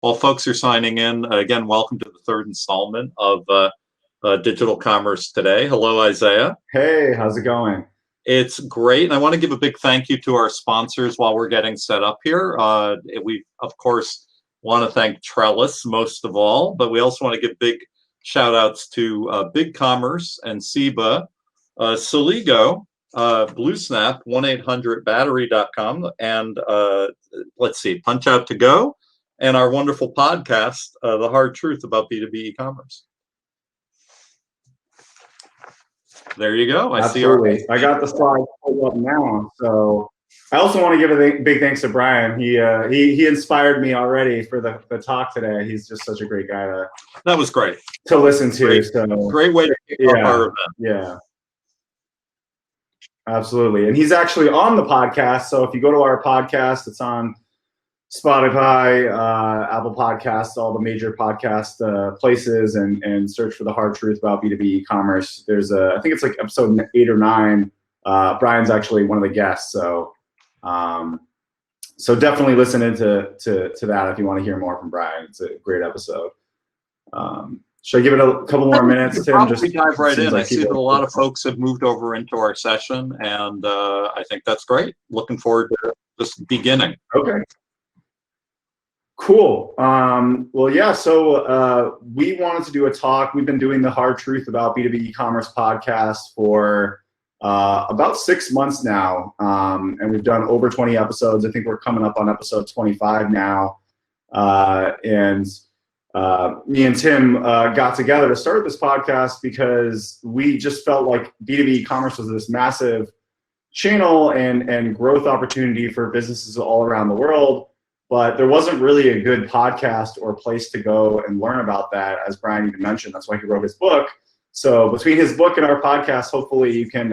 While folks are signing in, again, welcome to the third installment of Digital Commerce Today. Hello, Isaiah. Hey, how's it going? It's great, and I want to give a big thank you to our sponsors while we're getting set up here. We, of course, want to thank Trellis most of all, but we also want to give big shout-outs to BigCommerce and Seba, Soligo, BlueSnap, 1-800-battery.com, and let's see, Punch Out to Go, and our wonderful podcast, The Hard Truth About B2B E-Commerce. There you go. Absolutely. I got the slide pulled up now. So I also want to give a big thanks to Brian. He inspired me already for the talk today. He's just such a great guy that was great to listen to. Great way to kick off our event. Yeah. Absolutely. And he's actually on the podcast. So if you go to our podcast, it's on Spotify, Apple Podcasts, all the major podcast places, and search for The Hard Truth About B2B E-Commerce. There's I think it's like episode 8 or 9. Brian's actually one of the guests, so definitely listen into that if you want to hear more from Brian. It's a great episode. Should I give it a couple more minutes, Tim? Just dive right in. I see that a lot of folks have moved over into our session, and I think that's great. Looking forward to just beginning. Okay. Cool. Well, yeah, so we wanted to do a talk. We've been doing the Hard Truth About B2B E-Commerce podcast for about 6 months now, and we've done over 20 episodes. I think we're coming up on episode 25 now. And me and Tim got together to start this podcast because we just felt like B2B e-commerce was this massive channel and growth opportunity for businesses all around the world. But there wasn't really a good podcast or place to go and learn about that, as Brian even mentioned. That's why he wrote his book. So between his book and our podcast, hopefully you can,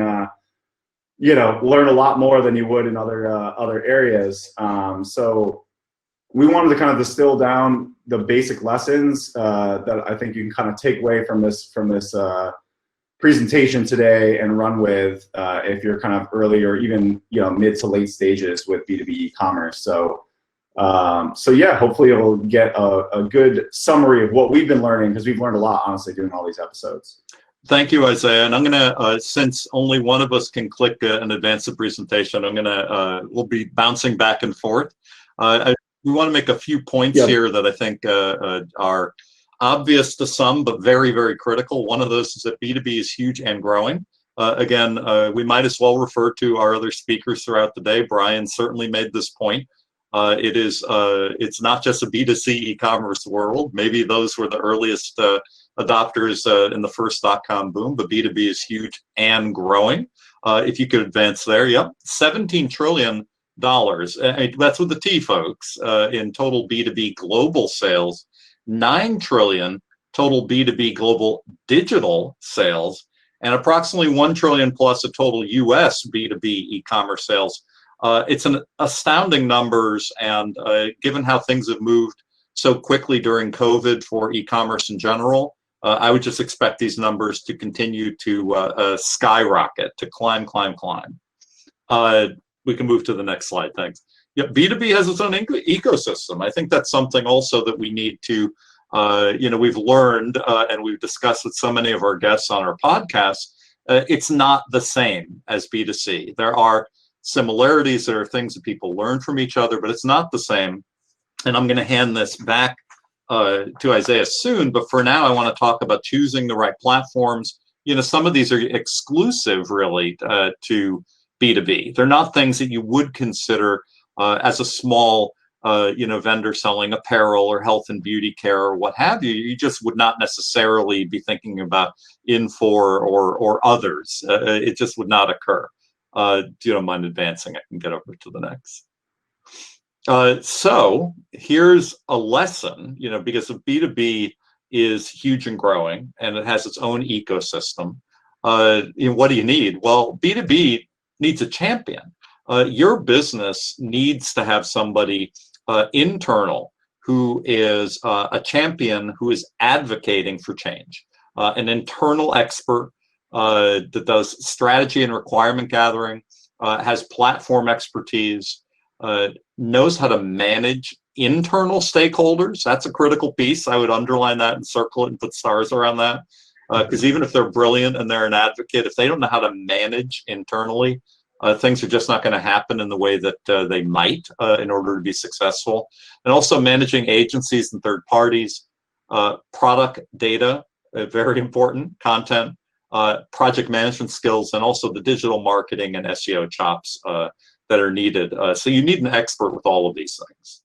learn a lot more than you would in other areas. So we wanted to kind of distill down the basic lessons that I think you can kind of take away from this presentation today and run with if you're kind of early or even mid to late stages with B2B e-commerce. So yeah, hopefully it'll get a good summary of what we've been learning, because we've learned a lot, honestly, doing all these episodes. Thank you, Isaiah. And I'm going to, since only one of us can click and advance the presentation, we'll be bouncing back and forth. We want to make a few points here that I think are obvious to some, but very, very critical. One of those is that B2B is huge and growing. Again, we might as well refer to our other speakers throughout the day. Brian certainly made this point. It's not just a B2C e-commerce world. Maybe those were the earliest adopters in the first .com boom, but B2B is huge and growing. If you could advance there, yep, $17 trillion. That's with the T, folks, in total B2B global sales, 9 trillion total B2B global digital sales, and approximately 1 trillion plus of total US B2B e-commerce sales. It's an astounding numbers, and given how things have moved so quickly during COVID for e-commerce in general, I would just expect these numbers to continue to skyrocket, to climb. We can move to the next slide, thanks. Yeah, B2B has its own ecosystem. I think that's something also that we need to, we've learned and we've discussed with so many of our guests on our podcast. It's not the same as B2C. There are similarities, there are things that people learn from each other, but it's not the same. And I'm going to hand this back to Isaiah soon, but for now I want to talk about choosing the right platforms. Some of these are exclusive really to B2B. They're not things that you would consider as a small vendor selling apparel or health and beauty care or what have you. You just would not necessarily be thinking about Infor or others. It just would not occur. If you don't mind advancing, I can get over to the next. So here's a lesson, because if B2B is huge and growing and it has its own ecosystem, what do you need? Well, B2B needs a champion. Your business needs to have somebody internal who is a champion, who is advocating for change, an internal expert that does strategy and requirement gathering, has platform expertise, knows how to manage internal stakeholders. That's a critical piece. I would underline that and circle it and put stars around that. Because even if they're brilliant and they're an advocate, if they don't know how to manage internally, things are just not going to happen in the way that they might in order to be successful. And also managing agencies and third parties, product data, very important, content, project management skills, and also the digital marketing and SEO chops that are needed. So you need an expert with all of these things.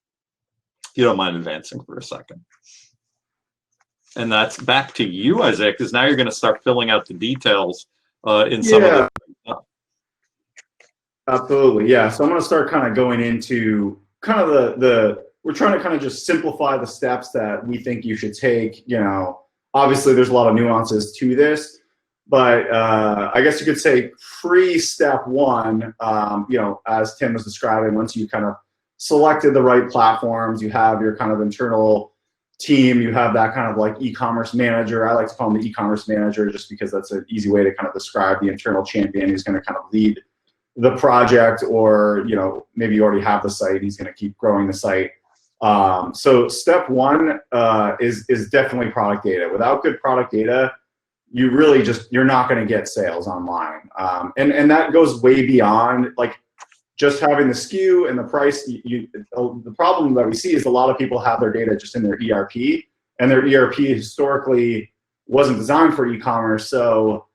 If you don't mind advancing for a second. And that's back to you, Isaiah, because now you're going to start filling out the details in some of the. Absolutely, yeah. So I'm going to start kind of going into kind of we're trying to kind of just simplify the steps that we think you should take. You know, obviously there's a lot of nuances to this, but I guess you could say pre-step one, you know, as Tim was describing, once you kind of selected the right platforms, you have your kind of internal team, you have that kind of like e-commerce manager. I like to call him the e-commerce manager just because that's an easy way to kind of describe the internal champion who's going to kind of lead the project, or, you know, maybe you already have the site, he's going to keep growing the site. So step one is definitely product data. Without good product data, you really you're not going to get sales online. And that goes way beyond like just having the SKU and the price. The problem that we see is a lot of people have their data just in their ERP, and their ERP historically wasn't designed for e-commerce. So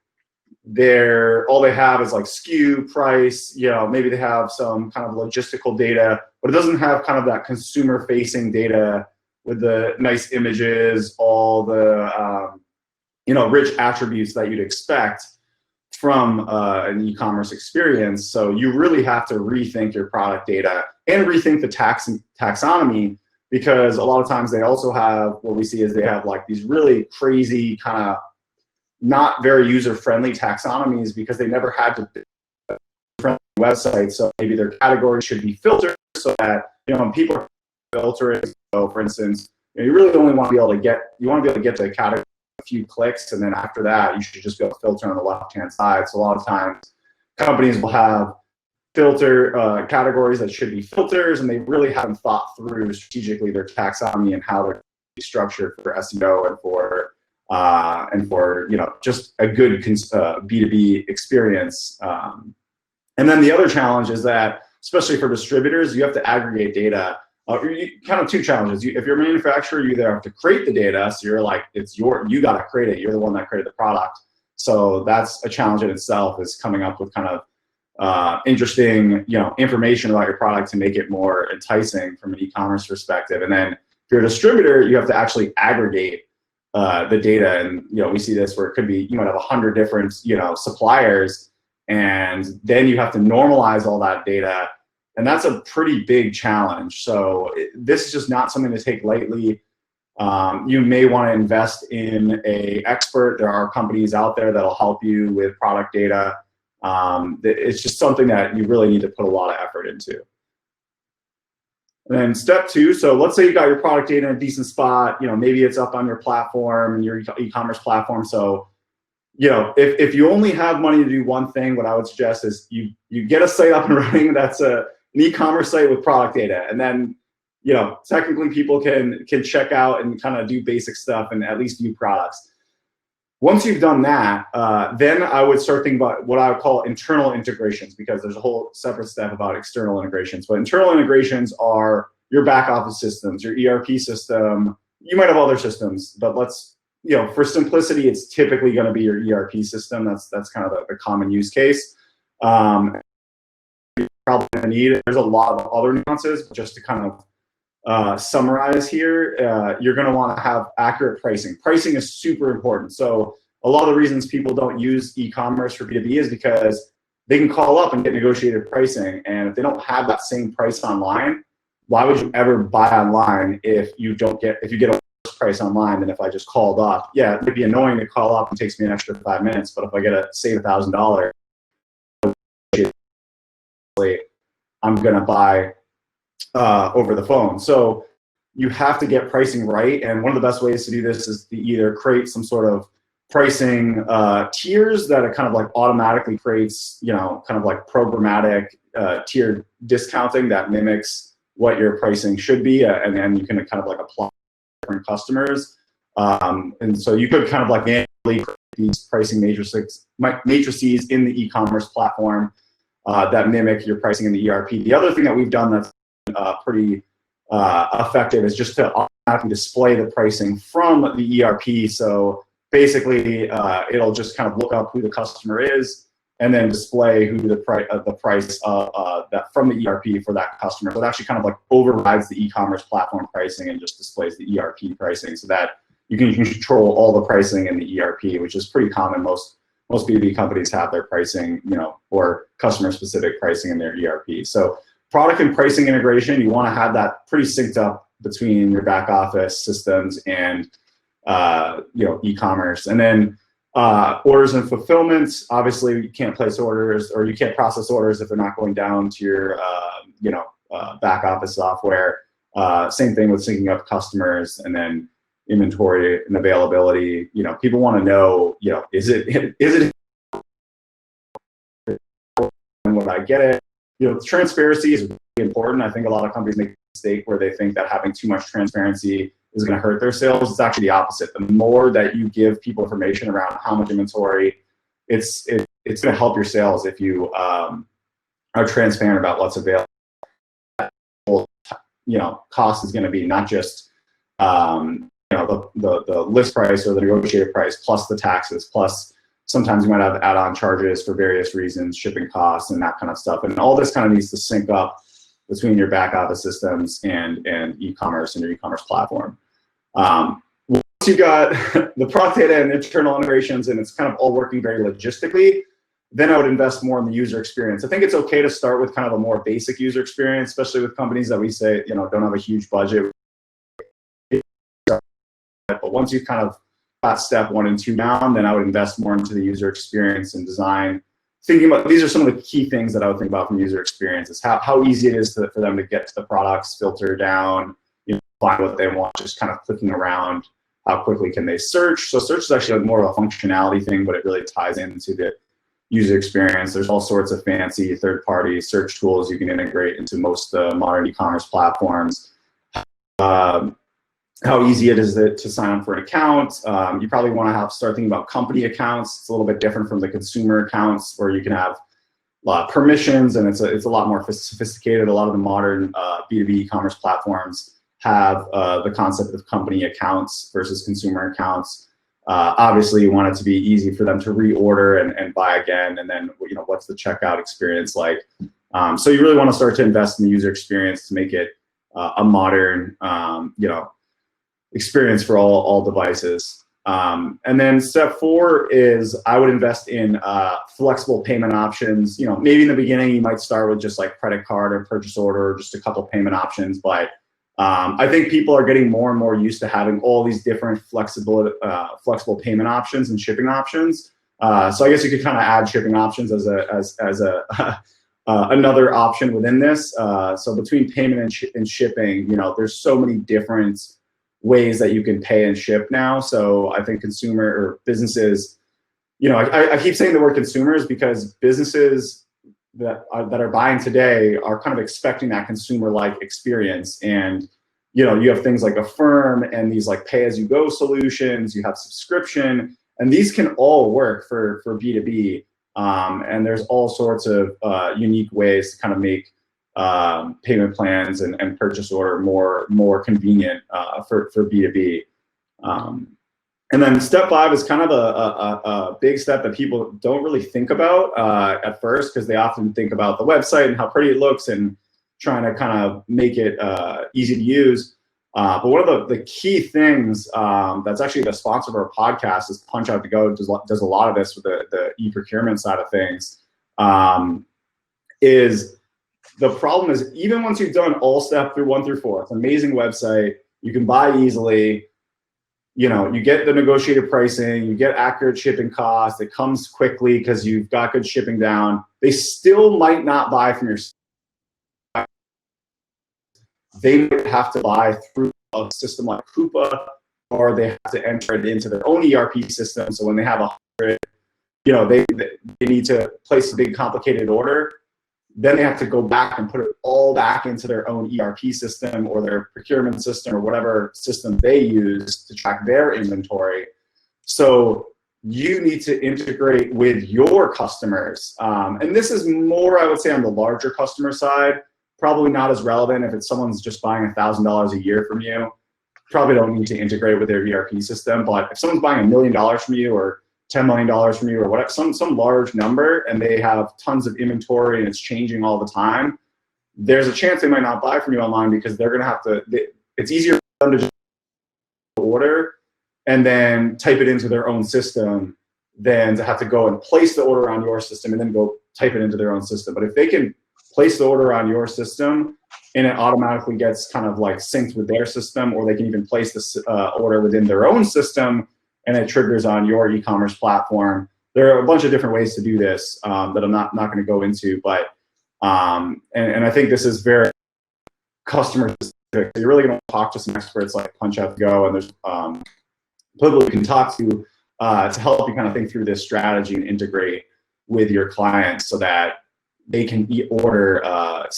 all they have is like SKU, price, you know, maybe they have some kind of logistical data, but it doesn't have kind of that consumer facing data with the nice images, all the, you know, rich attributes that you'd expect from an e-commerce experience. So you really have to rethink your product data and rethink the taxonomy, because a lot of times they also have, what we see is they have like these really crazy kind of not very user-friendly taxonomies because they never had to friendly websites. So maybe their categories should be filtered so that, you know, when people are filtering, so for instance, you know, you really only want to be able to get the category a few clicks, and then after that you should just be able to filter on the left-hand side. So a lot of times companies will have filter categories that should be filters, and they really haven't thought through strategically their taxonomy and how they're structured for SEO and for you know, just a good B2B experience. And then the other challenge is that, especially for distributors, you have to aggregate data. Kind of two challenges. If you're a manufacturer, you either have to create the data, so you're like, you got to create it. You're the one that created the product. So that's a challenge in itself, is coming up with kind of interesting, you know, information about your product to make it more enticing from an e-commerce perspective. And then if you're a distributor, you have to actually aggregate the data. And, you know, we see this where it could be, you might have 100 different, you know, suppliers, and then you have to normalize all that data. And that's a pretty big challenge. So this is just not something to take lightly. You may want to invest in an expert. There are companies out there that'll help you with product data. It's just something that you really need to put a lot of effort into. And then step two, so let's say you got your product data in a decent spot, you know, maybe it's up on your platform, your e-commerce platform. So, you know, if you only have money to do one thing, what I would suggest is you get a site up and running that's an e-commerce site with product data. And then, you know, technically people can check out and kind of do basic stuff and at least view products. Once you've done that, then I would start thinking about what I would call internal integrations, because there's a whole separate step about external integrations. But internal integrations are your back office systems, your ERP system. You might have other systems, but let's, you know, for simplicity, it's typically going to be your ERP system. That's kind of the common use case. Probably going to need, there's a lot of other nuances, but just to kind of summarize here, you're going to want to have accurate pricing. Pricing is super important. So a lot of the reasons people don't use e-commerce for B2B is because they can call up and get negotiated pricing. And if they don't have that same price online, why would you ever buy online if you get a worse price online than if I just called up? Yeah, it might be annoying to call up and takes me an extra 5 minutes, but if I get to save $1,000, I'm going to buy over the phone. So you have to get pricing right. And one of the best ways to do this is to either create some sort of pricing tiers that it kind of like automatically creates, you know, kind of like programmatic tiered discounting that mimics what your pricing should be, and then you can kind of like apply different customers. And so you could kind of like manually create these pricing matrices in the e-commerce platform that mimic your pricing in the ERP. The other thing that we've done that's pretty effective is just to automatically display the pricing from the ERP. So basically, it'll just kind of look up who the customer is and then display who the price that from the ERP for that customer. So it actually kind of like overrides the e-commerce platform pricing and just displays the ERP pricing, so that you can control all the pricing in the ERP, which is pretty common. Most B2B companies have their pricing, or customer-specific pricing in their ERP. So product and pricing integration, you want to have that pretty synced up between your back office systems and e-commerce. And then orders and fulfillment, obviously you can't place orders, or you can't process orders if they're not going down to your back office software. Same thing with syncing up customers, and then inventory and availability. People want to know, is it and would I get it? Transparency is really important. I think a lot of companies make a mistake where they think that having too much transparency is going to hurt their sales. It's actually the opposite. The more that you give people information around how much inventory, it's going to help your sales if you are transparent about what's available. Cost is going to be not just the list price or the negotiated price plus the taxes, plus sometimes you might have add-on charges for various reasons, shipping costs and that kind of stuff. And all this kind of needs to sync up between your back office systems and e-commerce and your e-commerce platform. Once you've got the product data and internal integrations and it's kind of all working very logistically, then I would invest more in the user experience. I think it's okay to start with kind of a more basic user experience, especially with companies that we say, don't have a huge budget. But once you've kind of got step 1 and 2 down, then I would invest more into the user experience and design. Thinking about, these are some of the key things that I would think about from user experience, is how easy it is for them to get to the products, filter down, find what they want, just kind of clicking around. How quickly can they search? So search is actually more of a functionality thing, but it really ties into the user experience. There's all sorts of fancy third-party search tools you can integrate into most modern e-commerce platforms. How easy it is to sign up for an account. You probably want to start thinking about company accounts. It's a little bit different from the consumer accounts, where you can have a lot of permissions, and it's a lot more sophisticated. A lot of the modern B2B e-commerce platforms have the concept of company accounts versus consumer accounts. Obviously, you want it to be easy for them to reorder and buy again, and then what's the checkout experience like? So you really want to start to invest in the user experience to make it a modern, experience for all devices. And then step 4 is I would invest in flexible payment options. Maybe in the beginning you might start with just like credit card or purchase order, or just a couple payment options. But I think people are getting more and more used to having all these different flexible payment options and shipping options. So I guess you could kind of add shipping options as another option within this. So between payment and shipping, there's so many different ways that you can pay and ship now. So I think consumer or businesses, I keep saying the word consumers because businesses that are buying today are kind of expecting that consumer-like experience. And you have things like Affirm and these like pay-as-you-go solutions. You have subscription, and these can all work for B2B. And there's all sorts of unique ways to kind of make payment plans and purchase order more convenient for B2B. And then step 5 is kind of a big step that people don't really think about at first, because they often think about the website and how pretty it looks and trying to kind of make it easy to use. But one of the key things that's actually the sponsor of our podcast is Punch Out to Go, does a lot of this with the e-procurement side of things. Is the problem is, even once you've done all step 1 through 4, it's an amazing website, you can buy easily, you get the negotiated pricing, you get accurate shipping costs, it comes quickly because you've got good shipping down. They still might not buy from your site. They might have to buy through a system like Coupa, or they have to enter it into their own ERP system. So when they have 100, they need to place a big complicated order. then they have to go back and put it all back into their own ERP system or their procurement system or whatever system they use to track their inventory. So you need to integrate with your customers. And this is more, I would say, on the larger customer side, probably not as relevant if it's someone's just buying $1,000 a year from you. Probably don't need to integrate with their ERP system. But if someone's buying $1 million from you or $10 million from you or whatever, some large number, and they have tons of inventory and it's changing all the time, there's a chance they might not buy from you online because they're going to have to, it's easier for them to just order and then type it into their own system than to have to go and place the order on your system and then go type it into their own system. But if they can place the order on your system and it automatically gets kind of like synced with their system, or they can even place the order within their own system and it triggers on your e-commerce platform. There are a bunch of different ways to do this that I'm not going to go into, but and I think this is very customer specific. So you're really going to talk to some experts like Punch Out Go, and there's people you can talk to help you kind of think through this strategy and integrate with your clients so that they can order.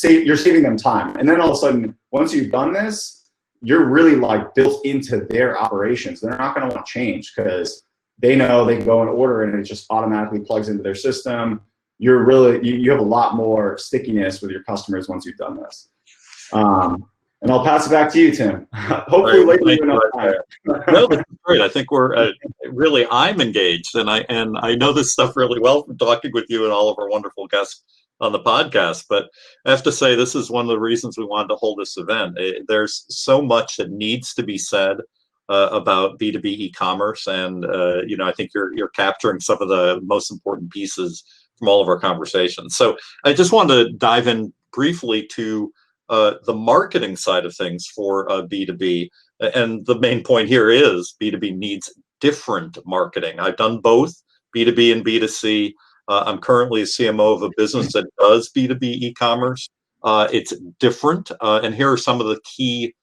You're saving them time, and then all of a sudden, once you've done this, you're really like built into their operations. They're not going to want to change because they know they can go and order and it just automatically plugs into their system. You're really, you have a lot more stickiness with your customers once you've done this. And I'll pass it back to you, Tim. Hopefully later enough time. No, that's great. I think we're really, I'm engaged, and I know this stuff really well from talking with you and all of our wonderful guests on the podcast. But I have to say, this is one of the reasons we wanted to hold this event. There's so much that needs to be said about B2B e-commerce, and I think you're capturing some of the most important pieces from all of our conversations. So I just wanted to dive in briefly to the marketing side of things for B2B. And the main point here is B2B needs different marketing. I've done both B2B and B2C. I'm currently a CMO of a business that does B2B e-commerce. It's different. And here are some of the key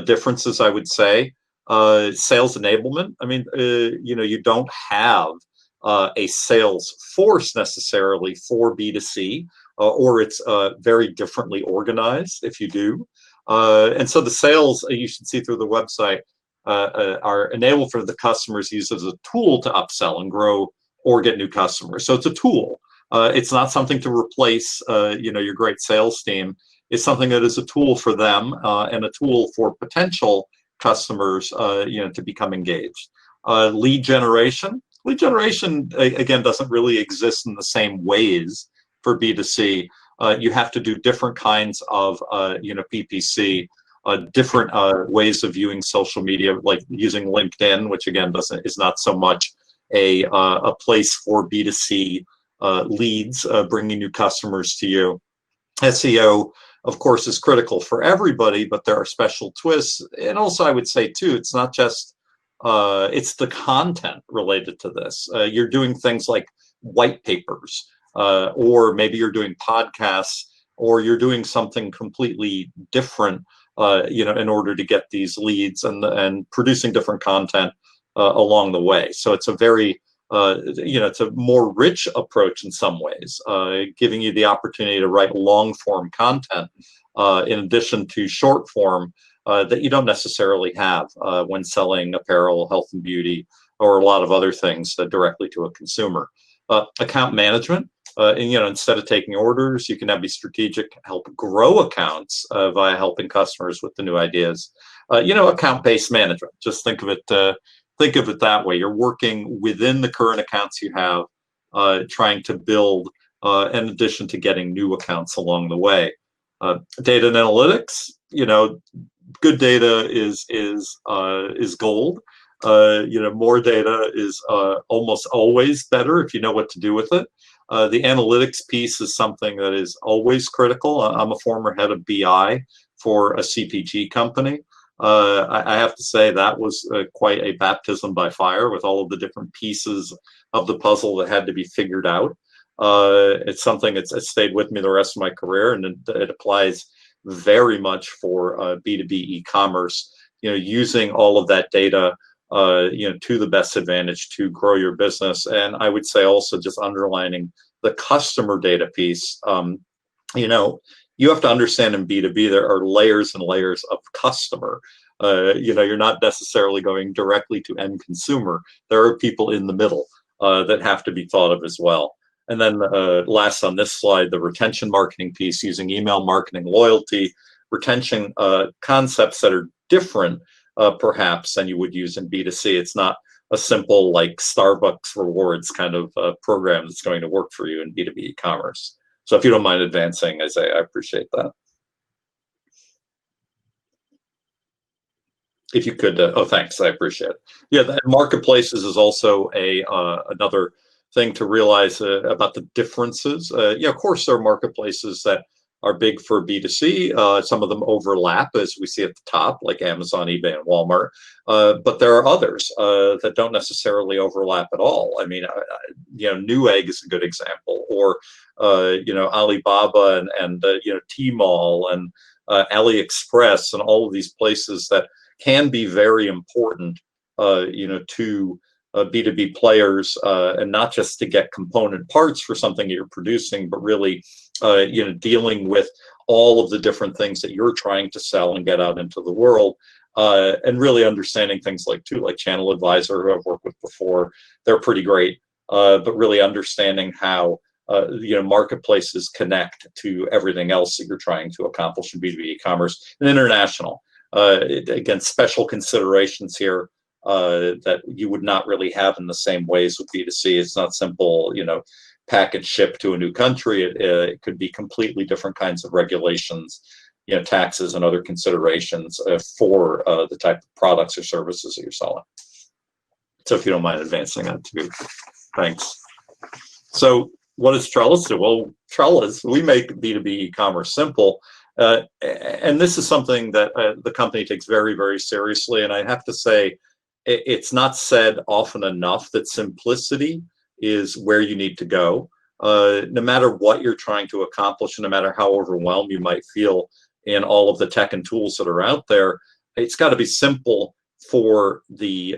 differences, I would say. Sales enablement. I mean, you don't have a sales force necessarily for B2C. Or it's very differently organized if you do. And so the sales, you should see through the website, are enabled for the customers used as a tool to upsell and grow or get new customers. So it's a tool. It's not something to replace your great sales team. It's something that is a tool for them and a tool for potential customers to become engaged. Lead generation. Lead generation, again, doesn't really exist in the same ways for B2C. You have to do different kinds of PPC, different ways of viewing social media, like using LinkedIn, which again is not so much a place for B2C leads, bringing new customers to you. SEO, of course, is critical for everybody, but there are special twists. And also, I would say too, it's not just it's the content related to this. You're doing things like white papers. Or maybe you're doing podcasts, or you're doing something completely different, in order to get these leads and producing different content along the way. So it's a very, it's a more rich approach in some ways, giving you the opportunity to write long form content in addition to short form that you don't necessarily have when selling apparel, health and beauty, or a lot of other things directly to a consumer. Account management. Instead of taking orders, you can be strategic, help grow accounts via helping customers with the new ideas. Account-based management. Just think of it that way. You're working within the current accounts you have, trying to build, in addition to getting new accounts along the way. Data and analytics. Good data is gold. More data is almost always better if you know what to do with it. The analytics piece is something that is always critical. I'm a former head of BI for a CPG company. I have to say that was quite a baptism by fire with all of the different pieces of the puzzle that had to be figured out. It's something that's stayed with me the rest of my career, and it applies very much for B2B e-commerce. Using all of that data to the best advantage to grow your business. And I would say also just underlining the customer data piece. you have to understand in B2B, there are layers and layers of customer. You're not necessarily going directly to end consumer. There are people in the middle that have to be thought of as well. And then last on this slide, the retention marketing piece, using email marketing, loyalty, retention concepts that are different perhaps than you would use in B2C. It's not a simple like Starbucks rewards kind of program that's going to work for you in B2B e-commerce. So if you don't mind advancing, Isaiah, I appreciate that. If you could, oh, thanks, I appreciate it. Yeah, the marketplaces is also another thing to realize about the differences. Of course, there are marketplaces that are big for B2C. Some of them overlap, as we see at the top, like Amazon, eBay, and Walmart. But there are others that don't necessarily overlap at all. I mean, Newegg is a good example, or Alibaba and Tmall and AliExpress and all of these places that can be very important, to B2B players, and not just to get component parts for something you're producing, but really, dealing with all of the different things that you're trying to sell and get out into the world, and really understanding things like Channel Advisor, who I've worked with before. They're pretty great, but really understanding how marketplaces connect to everything else that you're trying to accomplish in B2B e-commerce and international. Again, special considerations here that you would not really have in the same ways with B2C. It's not simple, package ship to a new country. It could be completely different kinds of regulations, taxes and other considerations for the type of products or services that you're selling. So if you don't mind advancing that too, thanks. So what does Trellis do? Well, Trellis, we make B2B e-commerce simple. And this is something that the company takes very, very seriously. And I have to say, it's not said often enough that simplicity is where you need to go. No matter what you're trying to accomplish, and no matter how overwhelmed you might feel in all of the tech and tools that are out there, it's got to be simple for the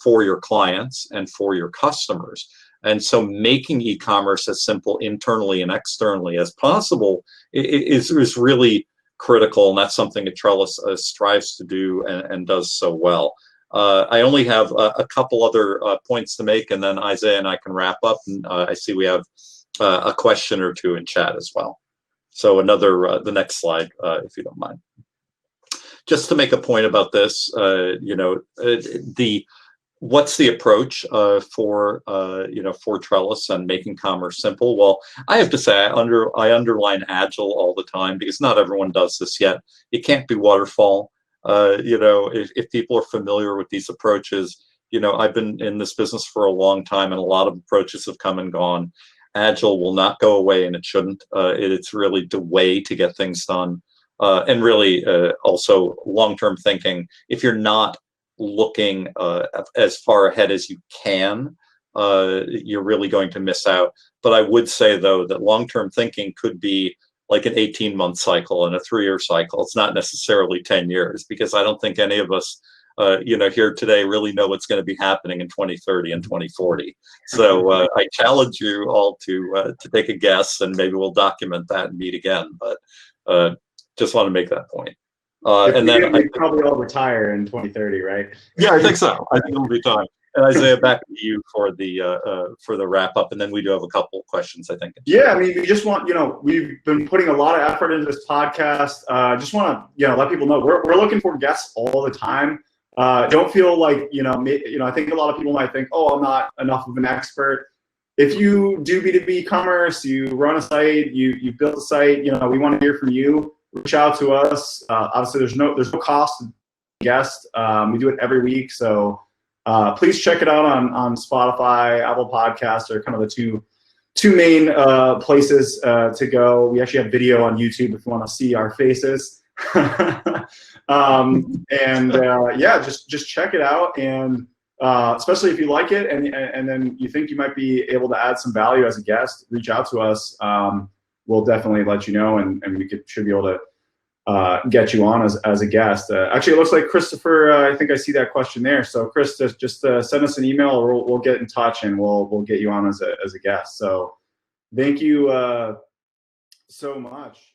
for your clients and for your customers. And so making e-commerce as simple internally and externally as possible is really critical. And that's something that Trellis strives to do and does so well. I only have a couple other points to make, and then Isaiah and I can wrap up. And I see we have a question or two in chat as well. So the next slide, if you don't mind. Just to make a point about this, what's the approach for Trellis and making commerce simple? Well, I have to say I underline Agile all the time, because not everyone does this yet. It can't be waterfall. If people are familiar with these approaches, I've been in this business for a long time, and a lot of approaches have come and gone. Agile will not go away, and it shouldn't. It's really the way to get things done, and really also long-term thinking. If you're not looking as far ahead as you can, you're really going to miss out. But I would say, though, that long-term thinking could be like an 18-month cycle and a 3-year cycle. It's not necessarily 10 years, because I don't think any of us here today really know what's going to be happening in 2030 and 2040. So I challenge you all to take a guess, and maybe we'll document that and meet again. But just want to make that point. And then we probably all retire in 2030, right? Yeah, I think so. I think it'll be time. And Isaiah, back to you for the wrap up, and then we do have a couple of questions, I think. Yeah, I mean, we just want, we've been putting a lot of effort into this podcast. Just want to, let people know we're looking for guests all the time. Don't feel like, I think a lot of people might think, oh, I'm not enough of an expert. If you do B2B commerce, you run a site, you built a site, we want to hear from you. Reach out to us. Obviously, there's no cost to guest. We do it every week, so please check it out on Spotify, Apple Podcasts are kind of the two main places to go. We actually have video on YouTube if you want to see our faces. Just check it out, and especially if you like it, and then you think you might be able to add some value as a guest, reach out to us. We'll definitely let you know, and we should be able to get you on as a guest. Actually, it looks like Christopher, I think I see that question there. So Chris, just send us an email, or we'll get in touch, and we'll get you on as a guest. So thank you so much.